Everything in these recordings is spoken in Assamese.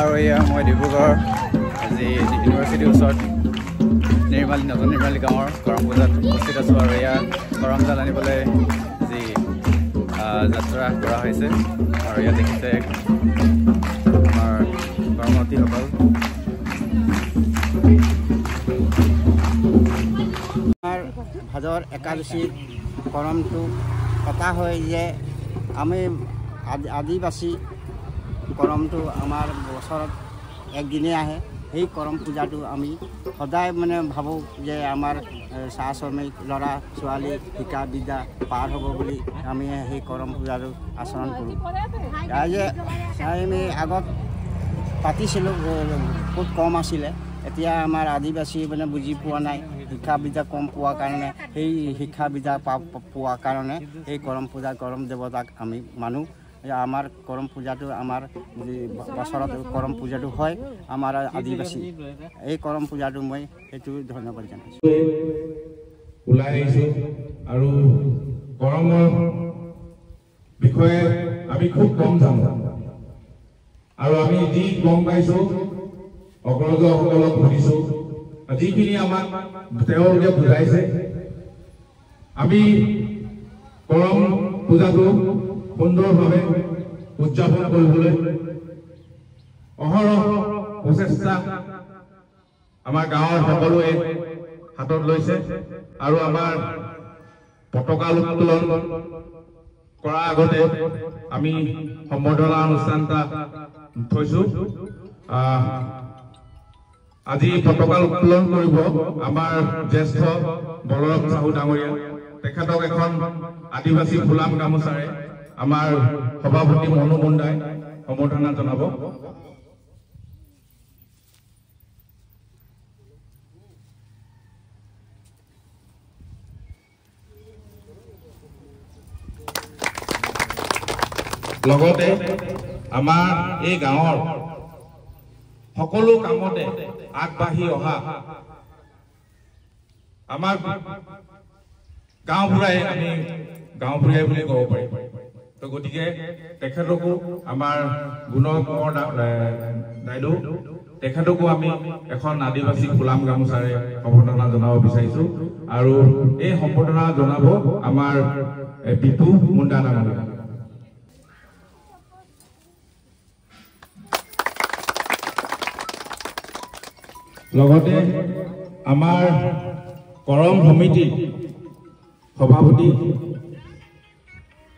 আৰু এয়া মই ডিব্ৰুগড় আজি ইউনিভাৰ্চিটিৰ ওচৰত নতুন নিৰ্মালী গাঁৱৰ কৰম পূজাত উপস্থিত আছোঁ আৰু এয়া কৰমজাল আনিবলৈ যি যাত্ৰা কৰা হৈছে আৰু ইয়াত দেখিছে আমাৰ কৰ্মৱতীসকল। আমাৰ ভাদৰ একাদশী কৰমটো পতা হয় যে আমি আদিবাসী কৰমটো আমাৰ বছৰত একদিনেই আহে। সেই কৰম পূজাটো আমি সদায় ভাবোঁ যে আমাৰ চাহ শ্ৰমিক ল'ৰা ছোৱালী শিক্ষা বিদ্যা পাৰ হ'ব বুলি আমি সেই কৰম পূজাটো আচৰণ কৰোঁ। ৰাইজে আমি আগত পাতিছিলোঁ, বহুত কম আছিলে। এতিয়া আমাৰ আদিবাসী বুজি পোৱা নাই, শিক্ষা বিদ্যা কম পোৱাৰ কাৰণে সেই শিক্ষা বিদ্যা পোৱাৰ কাৰণে এই কৰম পূজা কৰম দেৱতাক আমি মানো। আমাৰ কৰম পূজাটো আমাৰ বছৰত কৰম পূজাটো হয় আমাৰ আদিবাসী। এই কৰম পূজাটো মই সেইটো ধন্যবাদ জনাইছোঁ। ওলাই আহিছোঁ আৰু কৰমৰ বিষয়ে আমি খুব কম জানো আৰু আমি যি গম পাইছোঁ অগ্ৰজসকলক সুধিছোঁ, যিখিনি আমাক তেওঁলোকে বুজাইছে। আমি কৰম পূজাটো সুন্দৰভাৱে উদযাপন কৰিবলৈ অহৰহ প্ৰচেষ্টা আমাৰ গাঁৱৰ সকলোৱে হাতত লৈছে আৰু আমাৰ পতাকা উত্তোলন কৰাৰ আগতে আমি সম্বৰ্ধনা অনুষ্ঠান এটা থৈছোঁ। আজি পতাকা উত্তোলন কৰিব আমাৰ জ্যেষ্ঠ বলৰাম চাহু ডাঙৰীয়া। তেখেতক এখন আদিবাসী ফুলাম গামোচাৰে আমাৰ সভাপতি মনু মুণ্ডাই সম্বৰ্ধনা জনাব। লগতে আমাৰ এই গাঁৱৰ সকলো কামতে আগবাঢ়ি অহা আমাৰ গাঁওবুঢ়াই, আমি গাঁওবুঢ়াই বুলি ক'ব পাৰিম। তো গতিকে তেখেতকো আমাৰ গুণৰ দাইদেউ তেখেতকো আমি এখন আদিবাসী ফুলাম গামোচাৰে সম্বৰ্ধনা জনাব বিচাৰিছোঁ আৰু এই সম্বৰ্ধনা জনাব আমাৰ বিপু মুণ্ডা ডাঙৰীয়া। লগতে আমাৰ কৰম সমিতিৰ সভাপতি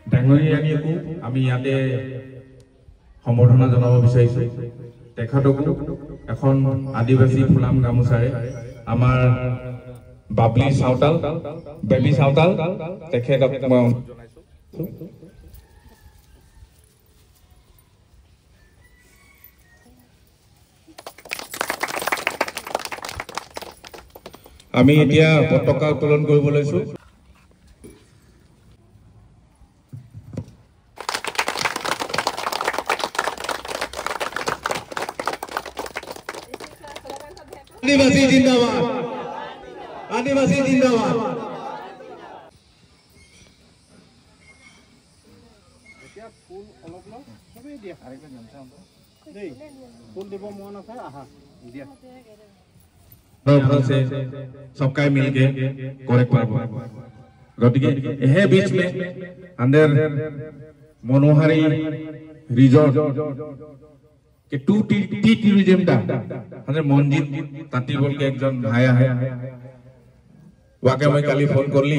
ডাঙৰীয়ানীকো আমি ইয়াতে সম্বৰ্ধনা জনাব বিচাৰিছোঁ। তেখেতকো এখন আদিবাসী ফুলাম গামোচাৰে আমাৰ বেবী চাওতাল তেখেতক মই আমি এতিয়া পতাকা উত্তোলন কৰিব লৈছোঁ। आदिवासी जिंदाबाद, आदिवासी जिंदाबाद। सबका मिलके करेक्ट गति के बीच में अंदर मनोहारी रिजॉर्ट के टू टी टूरिज्म टा मंजित ताती बोल के एक भाई है वाके मैं कल फोन कर ली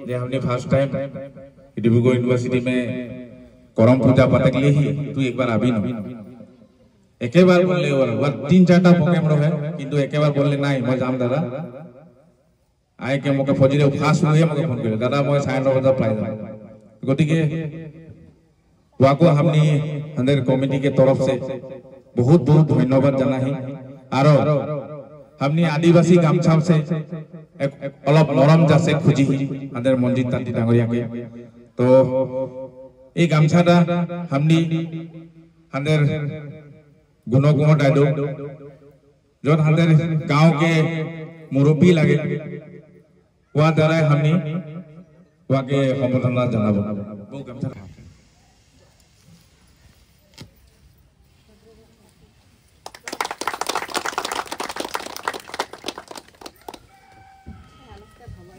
जे हमने फर्स्ट टाइम डिब्रुगढ़ यूनिवर्सिटी में करम पूजा पाते के लिए ही तू एक बार आबी न एक बार बोलले और 3-4टा प्रोग्राम रहे किंतु एक बार बोलले नहीं मैं जाम दादा आए के मके फजिरे फास्ट हुए मके फोन करे दादा मैं 9:30 बजे फ्लाइट गति के वाको हमनी अंदर कमिटी के तरफ से बहुत बहुत धन्यवाद जाना है आरो हमनी आदिवासी गामछा से एक अलग नरम जासे खुजी अंदर मंजित ताती डांगरिया के तो ये गामछाटा हमनी अंदर गुनो दाइदो जो अंदर गांव के मुरब्बी लगे वहाँ द्वारा हमनी वहाँ के सम्बर्धना जनाबो।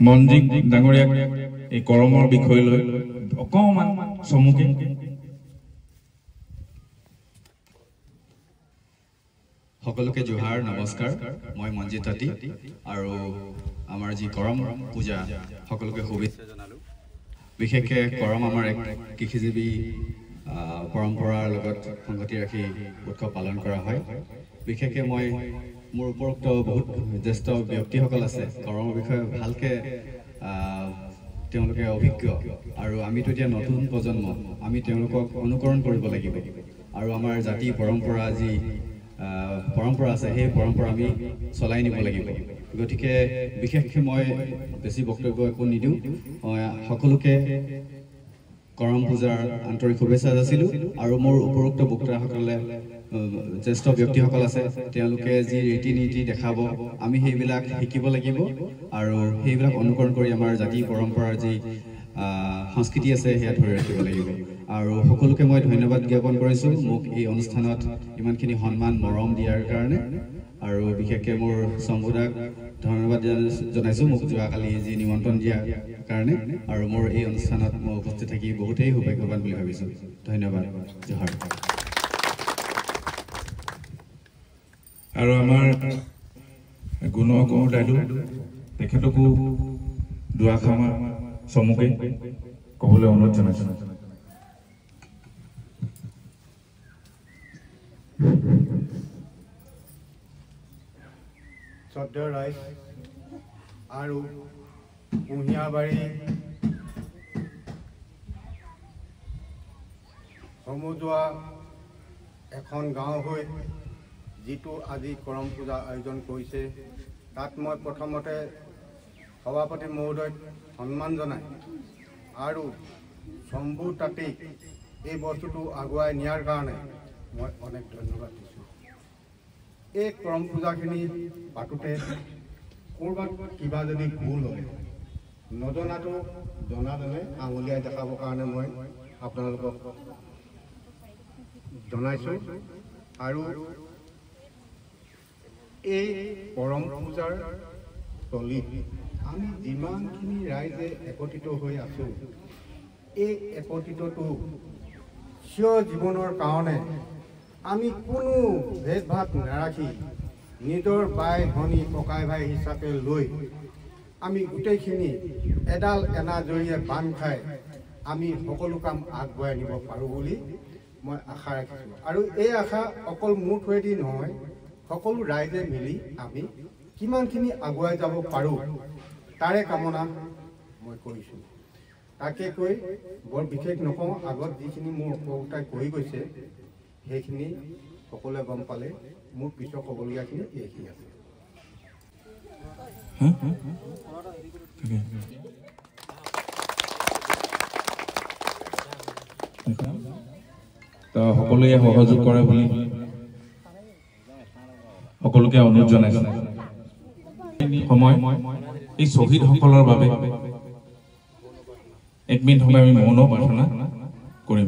মনজিৎ ডাঙৰীয়াক এই কৰমৰ বিষয় লৈ অকমান চমুকে সকলোকে জোহাৰ নমস্কাৰ মই মনজিৎ তাঁতী আৰু আমাৰ যি কৰম পূজা সকলোকে শুভেচ্ছা জনালো বিশেষকৈ কৰম আমাৰ এক কৃষিজীৱী পৰম্পৰাৰ লগত সংগতি ৰাখি উৎসৱ পালন কৰা হয় বিশেষকৈ মই মোৰ উপৰোক্ত বহুত জ্যেষ্ঠ ব্যক্তিসকল আছে কৰমৰ বিষয়ে ভালকৈ তেওঁলোকে অভিজ্ঞ আৰু আমিতো এতিয়া নতুন প্ৰজন্ম আমি তেওঁলোকক অনুকৰণ কৰিব লাগিব আৰু আমাৰ জাতি পৰম্পৰা যি পৰম্পৰা আছে সেই পৰম্পৰা আমি চলাই নিব লাগিব গতিকে বিশেষকৈ মই বেছি বক্তব্য একো নিদিওঁ সকলোকে কৰম পূজাৰ আন্তৰিক শুভেচ্ছা যাচিলোঁ আৰু মোৰ উপৰোক্ত বক্তাসকলে জ্যেষ্ঠ ব্যক্তিসকল আছে তেওঁলোকে যি ৰীতি নীতি দেখাব আমি সেইবিলাক শিকিব লাগিব আৰু সেইবিলাক অনুকৰণ কৰি আমাৰ জাতি পৰম্পৰাৰ যি সংস্কৃতি আছে সেয়া ধৰি ৰাখিব লাগিব আৰু সকলোকে মই ধন্যবাদ জ্ঞাপন কৰিছোঁ মোক এই অনুষ্ঠানত ইমানখিনি সন্মান মৰম দিয়াৰ কাৰণে আৰু বিশেষকৈ মোৰ শম্ভুদাক ধন্যবাদ জনাইছোঁ মোক যোৱাকালি যি নিমন্ত্ৰণ দিয়াৰ কাৰণে আৰু মোৰ এই অনুষ্ঠানত মই উপস্থিত থাকি বহুতেই সৌভাগ্যৱান বুলি ভাবিছোঁ ধন্যবাদ জোহাৰ আৰু আমাৰ গুণকৌৰ দাইদেউ তেখেতকো দুআষাৰ চমুকে ক'বলৈ অনুৰোধ জনাইছোঁ শ্ৰদ্ধেয় ৰাইজ আৰু কুঁহিয়াৰবাৰী সমজুৱা এখন গাঁও হৈ যিটো আজি কৰম পূজা আয়োজন কৰিছে তাত মই প্ৰথমতে সভাপতি মহোদয়ক সন্মান জনাই আৰু শম্ভু তাঁতীক এই বস্তুটো আগুৱাই নিয়াৰ কাৰণে মই অনেক ধন্যবাদ দিছোঁ এই কৰম পূজাখিনি পাতোঁতে ক'ৰবাত কিবা যদি ভুল হয় নজনাটো জনাজনে আঙুলিয়াই দেখাবৰ কাৰণে মই আপোনালোকক জনাইছোঁ আৰু এই কৰম পূজাৰ তলিত আমি যিমানখিনি ৰাইজে একত্ৰিত হৈ আছোঁ এই একত্ৰিতটো চিৰ জীৱনৰ কাৰণে আমি কোনো ভেদ ভাৱ নাৰাখি নিজৰ বাই ভনী ককাই ভাই হিচাপে লৈ আমি গোটেইখিনি এডাল এনাজৰিয়ে বান্ধ খাই আমি সকলো কাম আগবঢ়াই নিব পাৰোঁ বুলি মই আশা ৰাখিছোঁ আৰু এই আশা অকল মোৰ থৈদি নহয় সকলো ৰাইজে মিলি আমি কিমানখিনি আগুৱাই যাব পাৰোঁ তাৰে কামনা মই কৰিছোঁ তাকে কৈ বৰ বিশেষ নকওঁ আগত যিখিনি মোৰ উপভোক্তাই কৈ গৈছে সেইখিনি সকলোৱে গম পালে মোৰ পিছৰ ক'বলগীয়াখিনি এইখিনি আছে সকলোৱে সহযোগ কৰে বুলি সকলোকে অনুৰোধ জনাইছোঁ সময় এই শ্বহীদসকলৰ বাবে এক মিনিট সময় আমি মৌন প্ৰাৰ্থনা কৰিম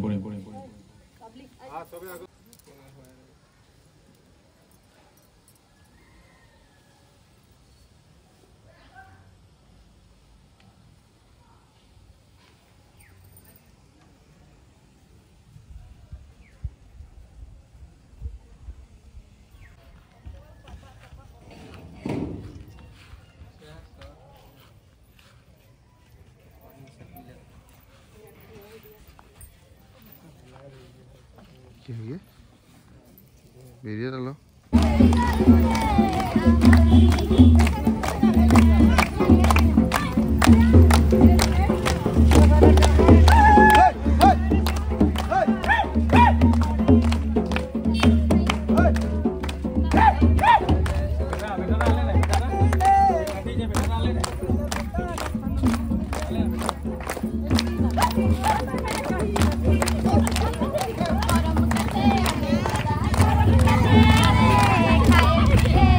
¿Qué es? Midiéralo. Yeah.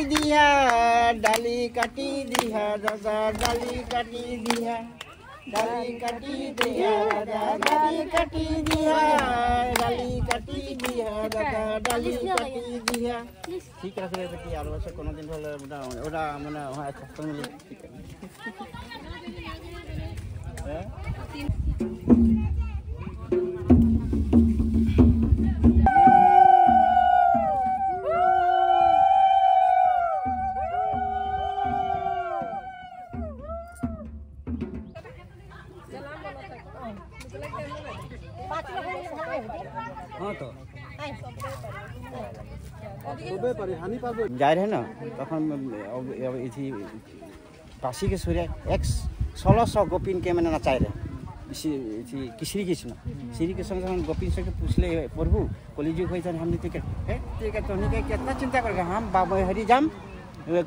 दिया डाली काटी दिया दादा डाली काटी दिया डाली काटी दिया दादा डाली काटी दिया डाली काटी दिया दादा डाली काटी दिया ठीक আছে বেটি আর বছর কোনদিন হলে ওটা মানে হয় কষ্ট মিলে ঠিক আছে হ্যাঁ जा रहे ना तक बासी के सूर्य 1600 गोपिन के मैंने नचाए रहे श्री कृष्ण गोपिन से पूछले प्रभु कलिजुग हो हमने ठीक है तो कितना चिंता कर हम बाबा हरि जाम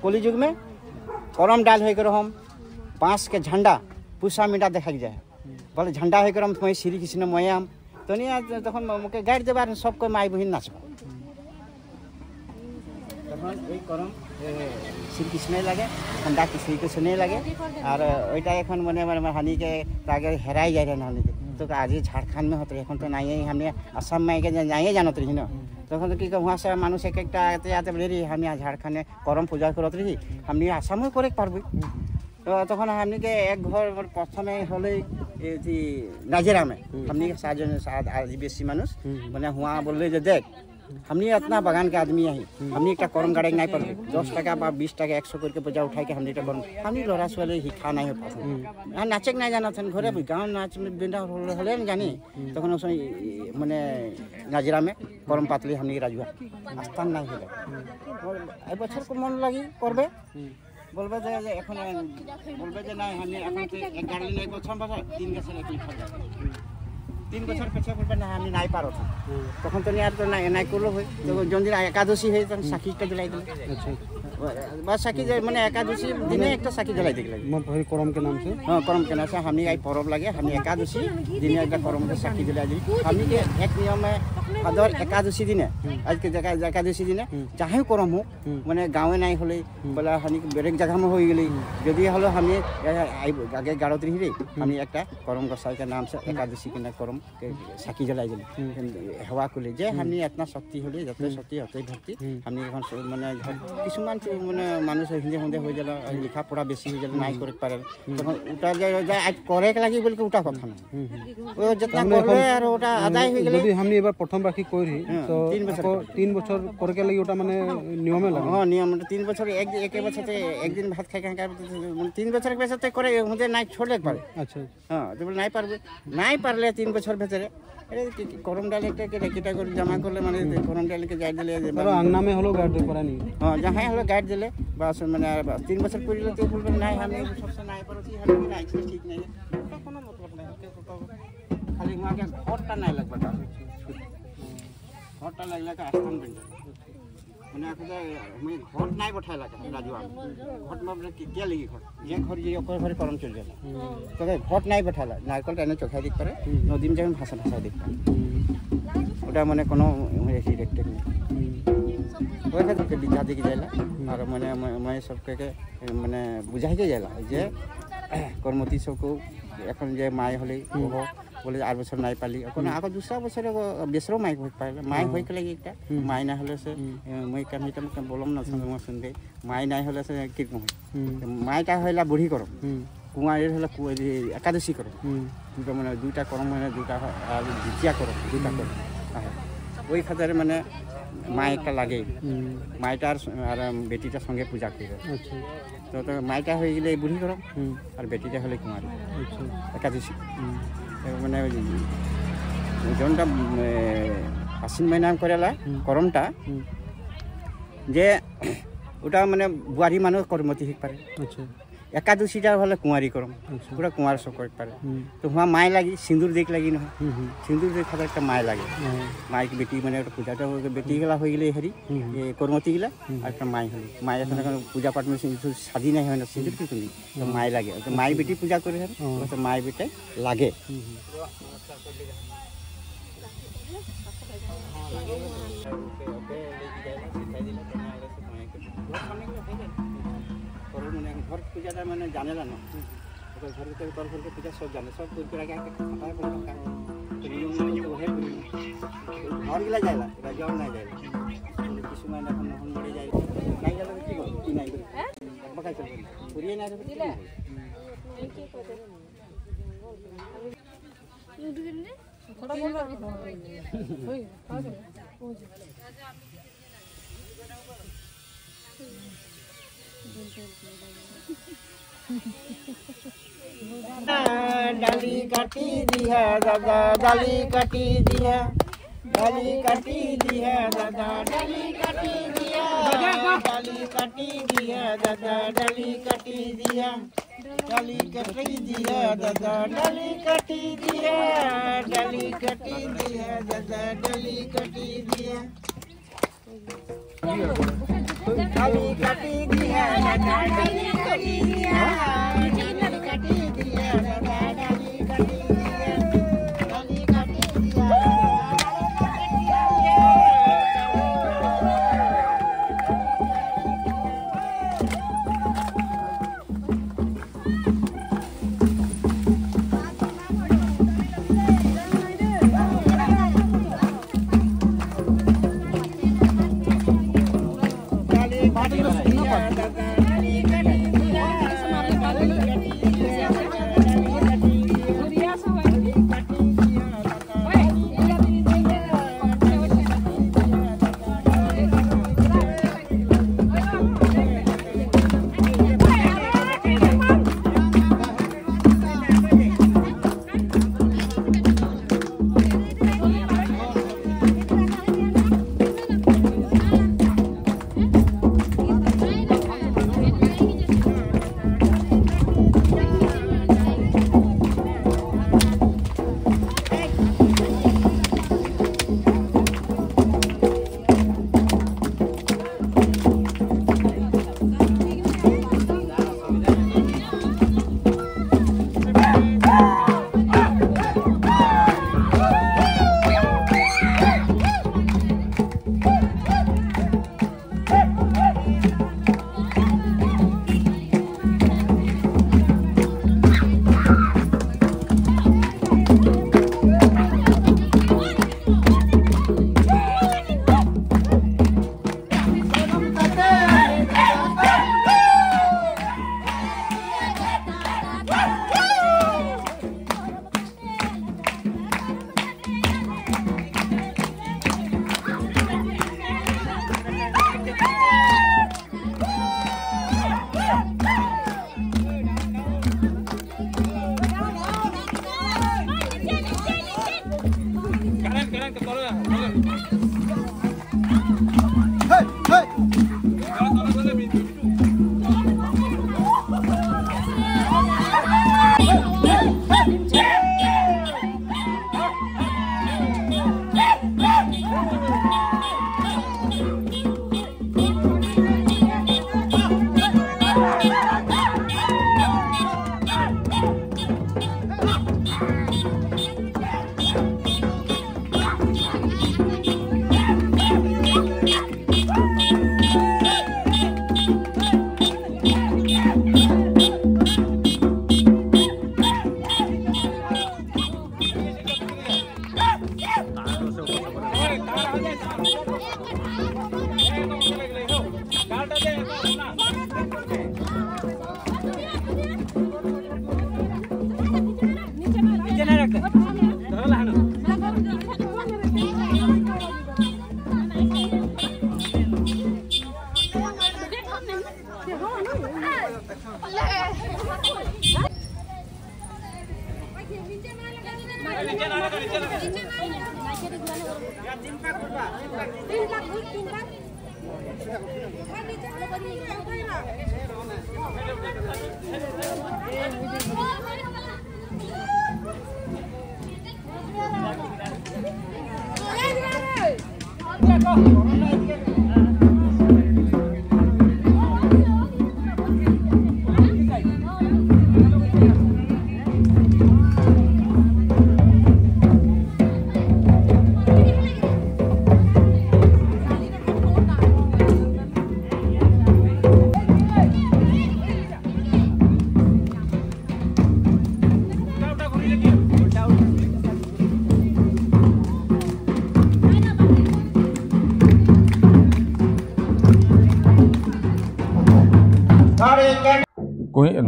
कलिजुग में करम डाल होकर हम बाँस के झंडा पूसा मीडा देखा जाए बोले झंडा होकर हम मैं श्री कृष्ण मयाम तो नहीं तक मोके गाइड देवार सबको माई बहन नाचब তখন এই করম শ্রীকৃষ্ণই লাগে ঠান্ডা শ্রীকৃষ্ণই লাগে আর ওইটা এখন মনে মানে হানিকে তাকে হেরাই যায় না হানিকে तो आज झारखंड में होते এখন तो नहीं हमने असम में के नहीं जानत रही ना तक तो कि वहाँ से मानुष एक आते आते बोले हम यहाँ झारखंड में करम पूजा करत रही हमने आसाम में करे पारबो तो तक हमने के एक घर प्रथम हले नाजिरा में हमने आदिवासी मानुष मैंने हुआ बोले देख हमने इतना बगान के आदमी है हमने एक करम गाड़े नहीं पड़े 10 टका 20 टका 100 करके पूजा उठा के हमने हमने लड़ा छुआले शिक्षा नहीं हो पाते नाचे नहीं जाना थे घरे गाँव नाच बिंदा हले जानी तक मैंने नाजिरा में करम पातली हमने राजुआ आस्थान नहीं हले बचर को मन लगी करबे बोलबे जे এখন बोलबे जे नहीं हमने এখন एक गाड़ी ले बছর बছর 3 বছর এক লিটার 3 বছর পেছে বলবে না আমি নাই পারো তখন তো আর তো নাই করলো হয় তো যখন একাদশী হয় তখন সাকিটা জ্বলাই দিল আচ্ছা बस साकी मैंने एकादशी दिन एक साकी जलाई दिख लगे करम के नाम से हाँ करम के नाम से हमने आई पर्व लगे हमने एकादशी दिन एक करम के साकी जलाई दी हमने के एक नियम है भादर एकादशी दिन आज के एकादशी दिन चाहे करम हो मैंने गाँव नहीं हले बोला हमें बेलेग जगह में हो गई यदि हलो हमें आगे गाड़त रही हमें एक करम गोसाई के नाम से एकादशी के करम के साकी जलाई दिल हवा को ले जे हमने इतना शक्ति हले जत शक्ति हते भक्ति हमने मैंने किसुमान মানে মানুষ হিন্দে হিন্দে হয়ে গেল লেখা পড়া বেশি হয়ে গেল নাই করে পারে তখন ওটা যায় আজ করে লাগি বলকে ওটা কথা না ও যতনা করলে আর ওটা আদায় হয়ে গেল যদি আমি এবার প্রথম বাকি করি তো 3 বছর করে কে লাগি ওটা মানে নিয়মে লাগে হ্যাঁ নিয়ম 3 বছর এক বছরে একদিন ভাত খাই খাই 3 বছর বেশতে করে হুঁদে নাই ছোড়লে পারে আচ্ছা হ্যাঁ তো নাই পারবে নাই পারলে 3 বছর ভিতরে करम डाल किटा कर जमा कर माने करम डाल के गाइड दिले आंगना में हलो गाइड करा नहीं हां जहां हलो गाइड दिले बस माने 3 बছর पड़िले तो बोलबे নাই हम सबसे নাই परती हम নাই ठीक नहीं तो कोनो मतलब नहीं खाली वहां के घरटा नहीं लगबा घरटा लगला का स्थान बन माने आके हमें घट नहीं बैठाला राजुआ घट में के लगी घट जे घर जे ओकर घर करम चल जाला तो घट नहीं बैठाला नारकल टाने चोखा दिख पारे नदी में जाके भाषा भाषा दिख पारे ওটা মানে কোনো ऐसी टेक्निक ওই ক্ষেত্রে বিদ্যা দিকে যাইলা আর মানে मैं सबके মানে বুঝাই के যাইলা যে কর্মতি सबको এখন যে মাই হলে बोले 8 বছর নাই পালি এখন আগে दूसरा বছর বেসরো মাই হই পাইলা মাই হই के लगी একটা মাই না হলে সে মই কাম হিটা মকে বলম না সঙ্গে শুনবে মাই নাই হলে সে কি কম মাইটা হইলা বুড়ি করম কুমারের হলে একাদশী করম দুটো মানে দুইটা করম মানে দুইটা আর দ্বিতীয় করম দুইটা করম ওই খাতারে মানে মাইটা লাগে মাইটার আর বেটিটার সঙ্গে পূজা করে আচ্ছা তো মাইটা হয়ে গেলে বুড়ি করম আর বেটিটা হলে কুমার আচ্ছা একাদশী মানে जोनटा आश्विन महीना में करेला करमटा जे ওটা মানে বুয়ারি মানুষ কর্মতি হই পারে আচ্ছা एकादशीटार हले कुंवारी करम पूरा कुंवार सब कर पारे तो वहाँ माय लगी सिंदूर देख लगी ना सिंदूर देख खातिर एक माय लगे माय की बेटी माने पूजाटा बेटी गला हो गले हेरी ये करमती गला और एक माय हली माय पूजा पाठ में सिंदूर शादी नहीं है सिंदूर की कुंडी तो माय लगे तो माय बेटी पूजा करे तो माय बेटे लागे घर पूजा मैंने जाने ला ना घर के घर के पूजा सब जाने सब करके आगे खाता है घर गिला जाएगा राजाओ नहीं जाएगा किसी में ना हम मरे जाए नहीं जाएगा कि की नहीं बका चल पूरी ना दिले नहीं की करते थोड़ा बोल होई डाली काटी दी है दादा डाली काटी दी है डाली काटी दी है दादा डाली काटी दी है डाली काटी दी है दादा डाली काटी दी है डाली काटी दी है दादा डाली काटी दी है डाली काटी दी है दादा डाली काटी दी है डाली काटी दी है दादा डाली काटी दी है डाली काटी दी है दादा डाली काटी दी है डाली काटी दी है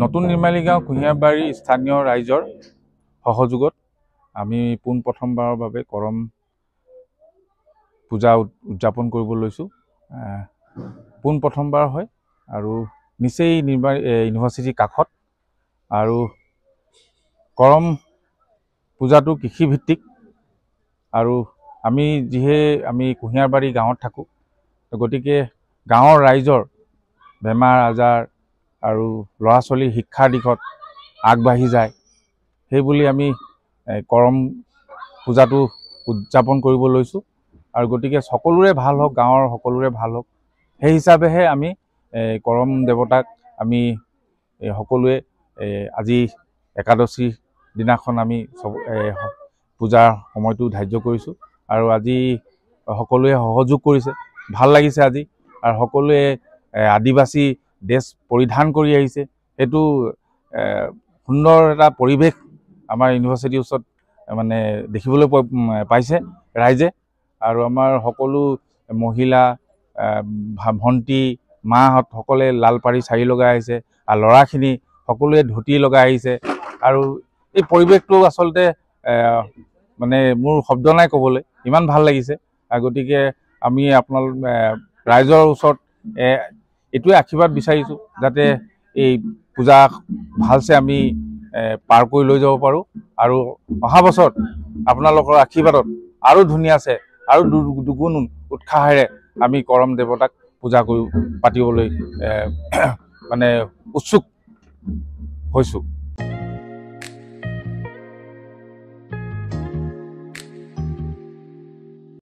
নতুন নিৰ্মালী গাঁও কুঁহিয়াৰবাৰী স্থানীয় ৰাইজৰ সহযোগত আমি পোনপ্ৰথমবাৰৰ বাবে কৰম পূজা উদযাপন কৰিব লৈছোঁ। পোনপ্ৰথমবাৰ হয় আৰু নিচেই ইউনিভাৰ্চিটিৰ কাষত আৰু কৰম পূজাটো কৃষিভিত্তিক আৰু আমি কুঁহিয়াৰবাৰী গাঁৱত থাকোঁ, গতিকে গাঁৱৰ ৰাইজৰ বেমাৰ আজাৰ আৰু ল'ৰা ছোৱালীৰ শিক্ষাৰ দিশত আগবাঢ়ি যায়, সেইবুলি আমি কৰম পূজাটো উদযাপন কৰিব লৈছোঁ। আৰু গতিকে সকলোৰে ভাল হওক, গাঁৱৰ সকলোৰে ভাল হওক, সেই হিচাপেহে আমি কৰম দেৱতাক আমি সকলোৱে আজি একাদশী দিনাখন আমি পূজাৰ সময়টো ধাৰ্য কৰিছোঁ আৰু আজি সকলোৱে সহযোগ কৰিছে, ভাল লাগিছে আজি। আৰু সকলোৱে আদিবাসী ড্ৰেছ পৰিধান কৰি আহিছে, সেইটো সুন্দৰ এটা পৰিৱেশ আমাৰ ইউনিভাৰ্চিটিৰ ওচৰত মানে দেখিবলৈ পাইছে ৰাইজে। আৰু আমাৰ সকলো মহিলা ভণ্টি মাহঁত সকলে লাল পাৰি চাৰি লগাই আহিছে আৰু ল'ৰাখিনি সকলোৱে ধুতি লগাই আহিছে। আৰু এই পৰিৱেশটো আচলতে মানে মোৰ শব্দ নাই ক'বলৈ, ইমান ভাল লাগিছে। গতিকে আমি আপোনালোক ৰাইজৰ ওচৰত এইটোৱে আশীৰ্বাদ বিচাৰিছোঁ যাতে এই পূজা ভালছে আমি পাৰ কৰি লৈ যাব পাৰোঁ আৰু অহা বছৰত আপোনালোকৰ আশীৰ্বাদত আৰু ধুনীয়াছে আৰু দুগুণ উৎসাহেৰে আমি কৰম দেৱতাক পূজা পাতিবলৈ মানে উৎসুক হৈছোঁ।